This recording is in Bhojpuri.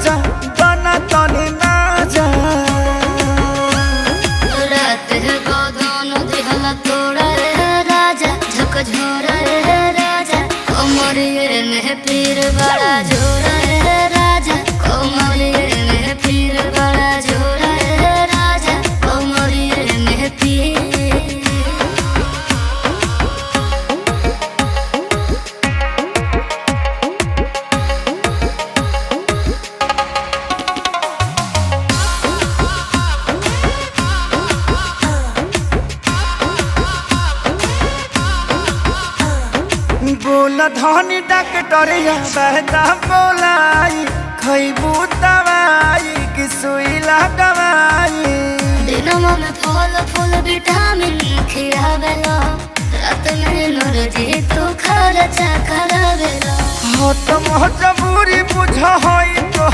मजा दाना तनी ना जा रात है गोदान दिहला तोड़ा रे राजा झकझोरा रे राजा कोमरिए में पीर बड़ा जोरा रे राजा कोमरिए में पीर बड़ा जोरा रे राजा कोमरिए में पीर बोला धनी डॉक्टरिया बहता बोलाई खैबू दवाई कि सुई लगवाई दिनमा में फल फूल विटामिन खियावेला रात में नरजी तू खर्चा करावेला हो तो मजबूरी बुझ होई तो